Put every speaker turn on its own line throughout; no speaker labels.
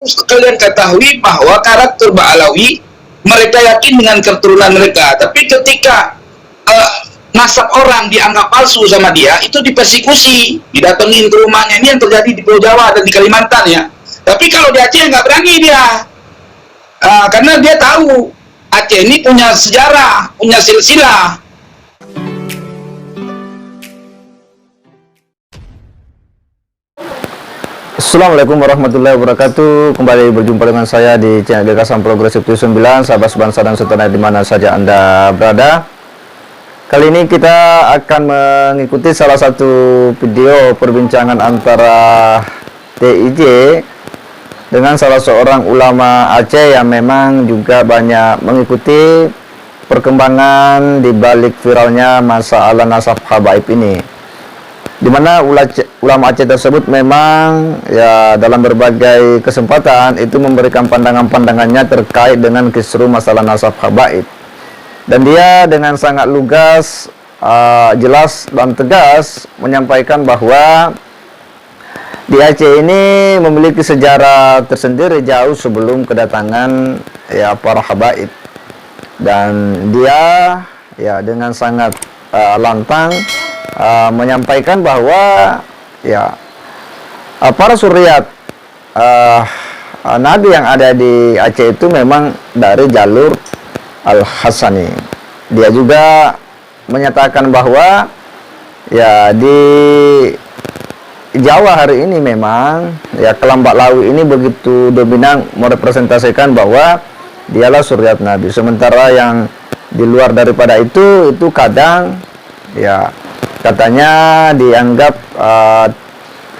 kalian ketahui bahwa karakter Ba'alawi mereka yakin dengan keturunan mereka, tapi ketika nasab orang dianggap palsu sama dia, itu dipersekusi, didatengin ke rumahnya. Ini yang terjadi di Pulau Jawa dan di Kalimantan ya. Tapi kalau di Aceh nggak berani dia, karena dia tahu Aceh ini punya sejarah, punya silsilah.
Assalamualaikum warahmatullahi wabarakatuh. Kembali berjumpa dengan saya di channel Gagasan Progresif 79, sahabat sebangsa dan setanah di mana saja Anda berada. Kali ini kita akan mengikuti salah satu video perbincangan antara TIJ dengan salah seorang ulama Aceh yang memang juga banyak mengikuti perkembangan di balik viralnya masalah nasab habaib ini, di mana ulama Aceh tersebut memang ya dalam berbagai kesempatan itu memberikan pandangan-pandangannya terkait dengan kisruh masalah nasab habaib, dan dia dengan sangat lugas, jelas dan tegas menyampaikan bahwa di Aceh ini memiliki sejarah tersendiri jauh sebelum kedatangan ya para habaib, dan dia ya dengan sangat lantang menyampaikan bahwa ya para suriat nabi yang ada di Aceh itu memang dari jalur Al-Hasani. Dia juga menyatakan bahwa ya di Jawa hari ini memang ya kelam Ba'alawi ini begitu dominan merepresentasikan bahwa dialah suriat nabi, sementara yang di luar daripada itu kadang ya katanya dianggap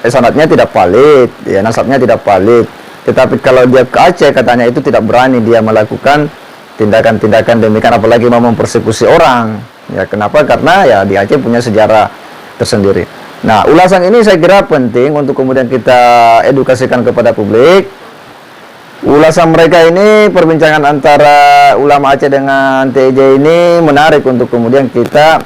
sanadnya tidak valid, ya nasabnya tidak valid. Tetapi kalau dia ke Aceh katanya itu tidak berani dia melakukan tindakan-tindakan demikian, apalagi mau mempersekusi orang. Ya kenapa? Karena ya di Aceh punya sejarah tersendiri. Nah, ulasan ini saya kira penting untuk kemudian kita edukasikan kepada publik. Ulasan mereka ini, perbincangan antara ulama Aceh dengan TIJ ini menarik untuk kemudian kita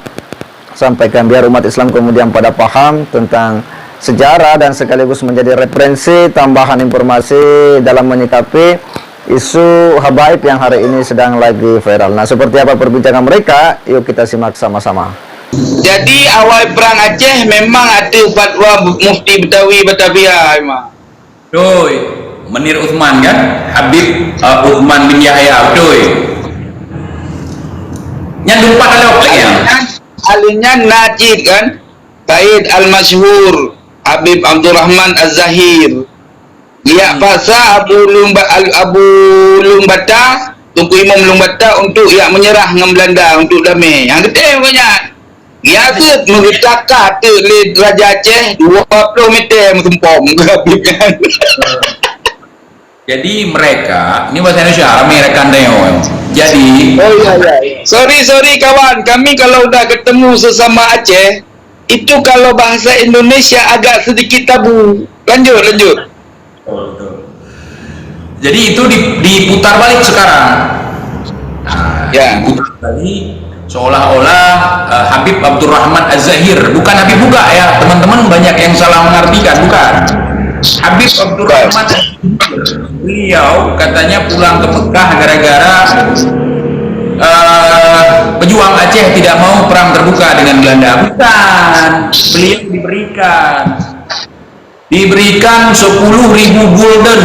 sampaikan biar umat Islam kemudian pada paham tentang sejarah dan sekaligus menjadi referensi tambahan informasi dalam menyikapi isu habaib yang hari ini sedang lagi viral. Nah, seperti apa perbincangan mereka? Yuk kita simak sama-sama.
Jadi awal perang Aceh memang ada fatwa Mufti Betawi Batavia memang.
Doi, Menir Uthman kan? Habib Uthman bin Yahya, doi. Nyandung pada lewat ya.
Alinya Najib kan, Said Al-Masyhur, Habib Abdurrahman Az-Zahir, dia pasal Abu Lumbata, Tunku Imam Lumbata untuk yang menyerah dengan Belanda untuk damai. Yang gede banyak. Dia tu mengecakar tu le Raja Aceh 20 meter mentumpong ke Habib kan.
Jadi mereka, ini bahasa Indonesia, mereka neo. Jadi,
Sorry kawan, kami kalau udah ketemu sesama Aceh, itu kalau bahasa Indonesia agak sedikit tabu. Lanjut.
Jadi itu diputar balik sekarang. Nah,
ya.
Diputar balik seolah-olah Habib Abdurrahman Az-Zahir, bukan Habib juga ya, teman-teman banyak yang salah mengartikan, bukan. Habib Abdurrahman, beliau katanya pulang ke Mekah gara-gara pejuang Aceh tidak mau perang terbuka dengan Belanda. Bukan, beliau diberikan 10.000 gulden.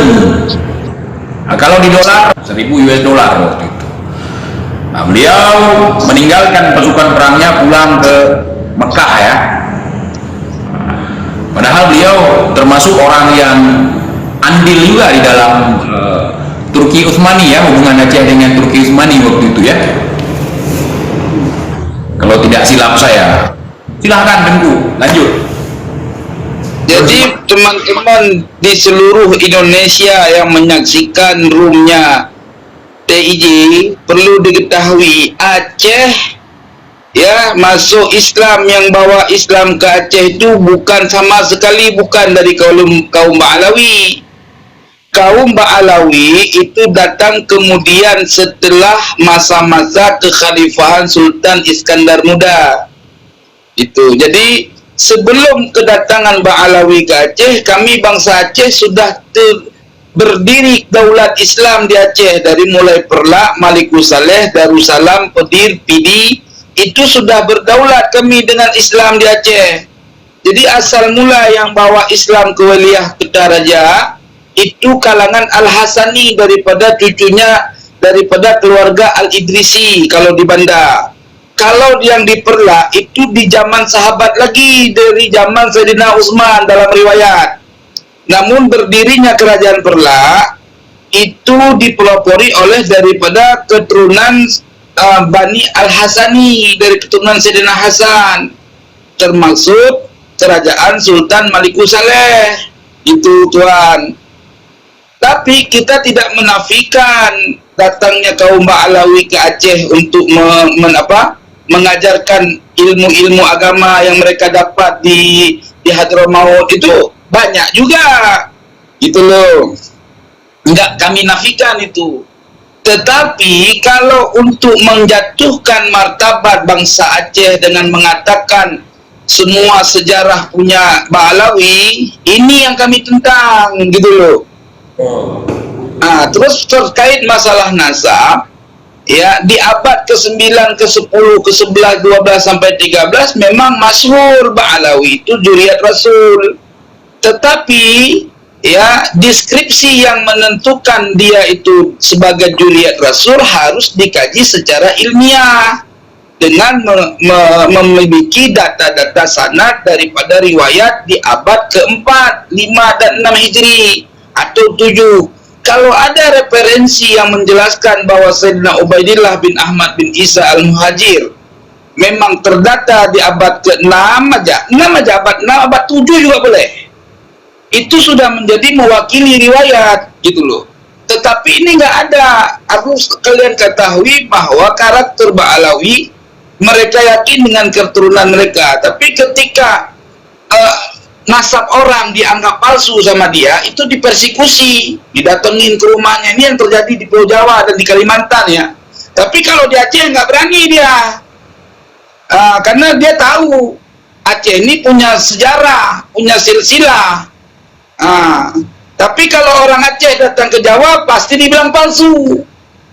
Nah, kalau di dolar 1.000 US dollar waktu itu. Nah, beliau meninggalkan pasukan perangnya pulang ke Mekah ya. Padahal beliau termasuk orang yang andil juga di dalam Turki Utsmani ya, hubungan Aceh dengan Turki Utsmani waktu itu ya. Kalau tidak silap saya. Silahkan Tengku, lanjut.
Jadi teman-teman di seluruh Indonesia yang menyaksikan roomnya TIJ perlu diketahui Aceh ya masuk Islam, yang bawa Islam ke Aceh itu bukan sama sekali bukan dari kaum Ba'alawi. Kaum Ba'alawi itu datang kemudian setelah masa-masa kekhalifahan Sultan Iskandar Muda. Itu. Jadi sebelum kedatangan Ba'alawi ke Aceh, kami bangsa Aceh sudah berdiri daulat Islam di Aceh dari mulai Perlak, Malikusaleh, Darussalam, Petir, Pidi, itu sudah berdaulat kami dengan Islam di Aceh. Jadi asal mula yang bawa Islam ke Wilayah Kertajaya itu kalangan Al-Hasani daripada cucunya, daripada keluarga Al-Idrisi kalau di Banda. Kalau yang di Perlak itu di zaman sahabat lagi, dari zaman Sayyidina Utsman dalam riwayat. Namun berdirinya kerajaan Perlak itu dipelopori oleh daripada keturunan Bani Al-Hasani, dari keturunan Sayyidina Hasan, termasuk kerajaan Sultan Malikusaleh. Itu tuan. Tapi kita tidak menafikan datangnya kaum Ba'alawi ke Aceh untuk mengajarkan ilmu-ilmu agama yang mereka dapat di Hadramaut. Itu banyak juga, gitu loh. Enggak kami nafikan itu. Tetapi kalau untuk menjatuhkan martabat bangsa Aceh dengan mengatakan semua sejarah punya Ba'alawi, ini yang kami tentang, gitu loh. Nah, terus terkait masalah nasab, ya, di abad ke-9, ke-10, ke-11, 12 sampai 13 memang masyhur Ba'alawi itu juriat Rasul. Tetapi ya, deskripsi yang menentukan dia itu sebagai juriat Rasul harus dikaji secara ilmiah dengan memiliki data-data sanad daripada riwayat di abad ke-4, 5 dan 6 Hijri atau 7. Kalau ada referensi yang menjelaskan bahwa Sayyidina Ubaidillah bin Ahmad bin Isa Al-Muhajir memang terdata di abad ke-6 aja, abad 6, abad 7 juga boleh. Itu sudah menjadi mewakili riwayat, gitu loh. Tetapi ini nggak ada. Harus kalian ketahui bahwa karakter Ba'alawi, mereka yakin dengan keturunan mereka. Tapi ketika nasab orang dianggap palsu sama dia, itu dipersekusi, didatengin ke rumahnya. Ini yang terjadi di Pulau Jawa dan di Kalimantan ya. Tapi kalau di Aceh nggak berani dia, karena dia tahu Aceh ini punya sejarah, punya silsilah. Tapi kalau orang Aceh datang ke Jawa pasti dibilang palsu.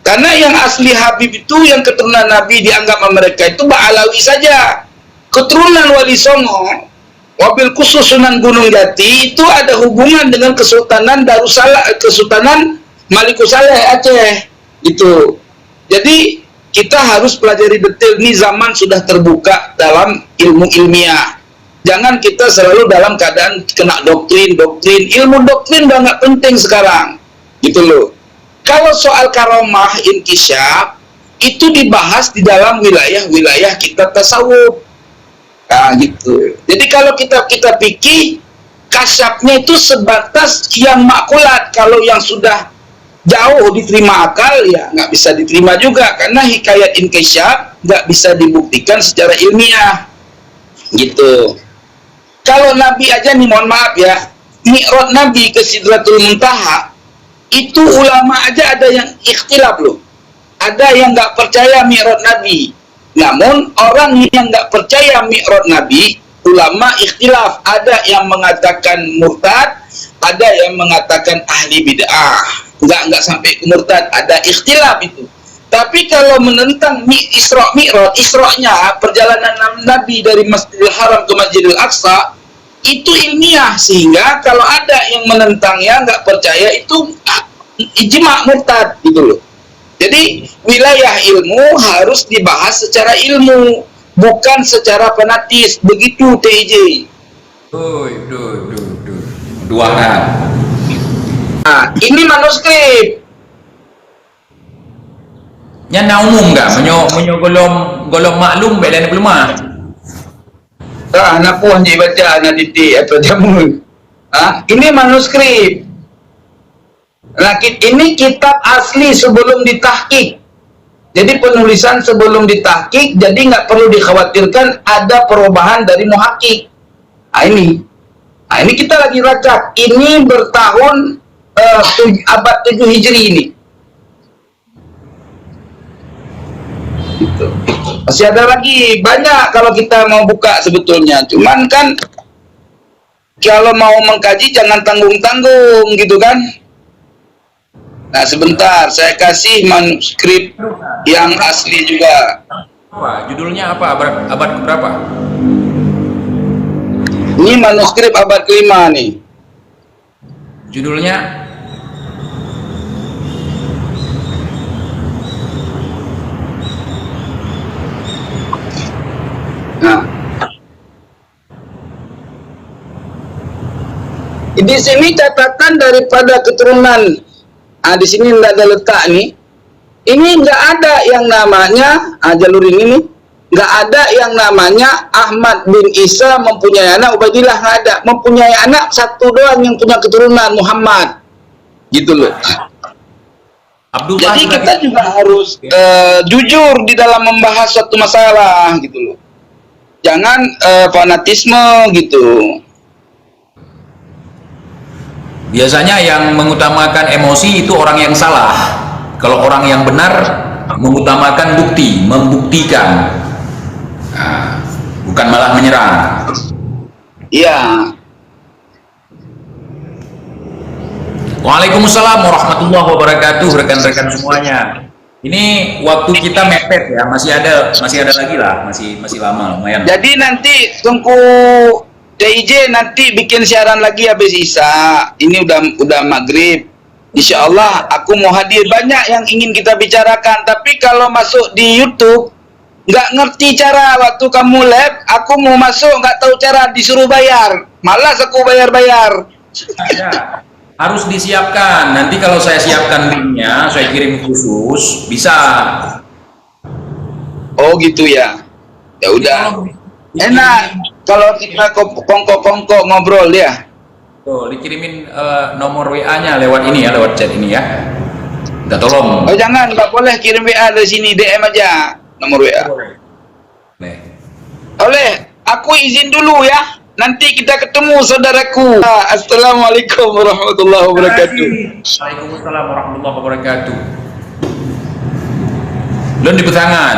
Karena yang asli Habib itu, yang keturunan Nabi dianggap mereka itu Ba'alawi saja. Keturunan Wali Songo, wabil khusus Sunan Gunung Jati, itu ada hubungan dengan Kesultanan Darussalam, Kesultanan Malikusaleh Aceh. Gitu. Jadi kita harus pelajari detail. Ini zaman sudah terbuka dalam ilmu ilmiah. Jangan kita selalu dalam keadaan kena doktrin. Ilmu doktrin udah nggak penting sekarang, gitu loh. Kalau soal karomah inkisyaf itu dibahas di dalam wilayah-wilayah kita tasawuf, gitu. Jadi kalau kita pikir kasyafnya itu sebatas yang makulat. Kalau yang sudah jauh diterima akal ya nggak bisa diterima juga, karena hikayat inkisyaf nggak bisa dibuktikan secara ilmiah, gitu. Kalau Nabi aja nih, mohon maaf ya, Mi'raj Nabi ke Sidratul Muntaha, itu ulama aja ada yang ikhtilaf loh. Ada yang nggak percaya Mi'raj Nabi. Namun orang yang nggak percaya Mi'raj Nabi, ulama ikhtilaf. Ada yang mengatakan murtad, ada yang mengatakan ahli bid'ah. Nggak sampai ke murtad, ada ikhtilaf itu. Tapi kalau menentang Isra Mi'raj, Isra'nya perjalanan Nabi dari Masjidil Haram ke Masjidil Aqsa, itu ilmiah, sehingga kalau ada yang menentangnya nggak percaya, itu ijma' murtad, gitu loh. Jadi wilayah ilmu harus dibahas secara ilmu, bukan secara fanatis. Begitu TIJ.
Dua hal.
Nah, ini manuskrip.
Yang umum nggak? Menyo golong maklum bela ni belum ah.
Nak puan je baca, nak titik atau jamun. Ini manuskrip. Nah, ini kitab asli sebelum ditahqiq. Jadi penulisan sebelum ditahqiq, jadi nggak perlu dikhawatirkan ada perubahan dari muhaqqiq. Ini kita lagi racak. Ini bertahun abad 7 Hijri ini. Gitu. Masih ada lagi banyak kalau kita mau buka sebetulnya. Cuman kan kalau mau mengkaji jangan tanggung-tanggung, gitu kan. Nah, sebentar, saya kasih manuskrip yang asli juga.
Apa? Judulnya apa? Abad berapa?
Ini manuskrip abad kelima nih.
Judulnya
Nah, di sini catatan daripada keturunan. Di sini tidak ada letak nih. Ini nggak ada yang namanya jalur ini nih. Nggak ada yang namanya Ahmad bin Isa mempunyai anak, Ubaidillah nggak ada. Mempunyai anak satu doang yang punya keturunan, Muhammad. Gitu loh.
Abdullah.
Jadi kita juga harus jujur di dalam membahas suatu masalah gitu loh. Jangan fanatisme gitu.
Biasanya yang mengutamakan emosi itu orang yang salah. Kalau orang yang benar mengutamakan bukti, membuktikan. Nah, bukan malah menyerang.
Iya.
Waalaikumsalam warahmatullahi wabarakatuh, rekan-rekan semuanya. Ini waktu kita mepet ya, masih ada lagi lah, masih lama lumayan.
Jadi nanti tunggu DIJ nanti bikin siaran lagi habis Isya. Ini udah maghrib. Insya Allah aku mau hadir, banyak yang ingin kita bicarakan. Tapi kalau masuk di YouTube nggak ngerti cara, waktu kamu live aku mau masuk nggak tahu cara, disuruh bayar. Malas aku bayar-bayar.
Ada. Harus disiapkan. Nanti kalau saya siapkan linknya, saya kirim khusus, bisa.
Oh gitu ya. Ya udah. Enak kalau kita kongko-kongko ngobrol ya.
Tuh, dikirimin nomor WA-nya lewat ini ya, lewat chat ini ya. Minta tolong.
Oh jangan, nggak boleh kirim WA dari sini, DM aja nomor WA.
Nih.
Oleh, aku izin dulu ya. Nanti kita ketemu saudaraku. Assalamualaikum warahmatullahi wabarakatuh.
Waalaikumsalam warahmatullahi wabarakatuh. Belum di pesangan.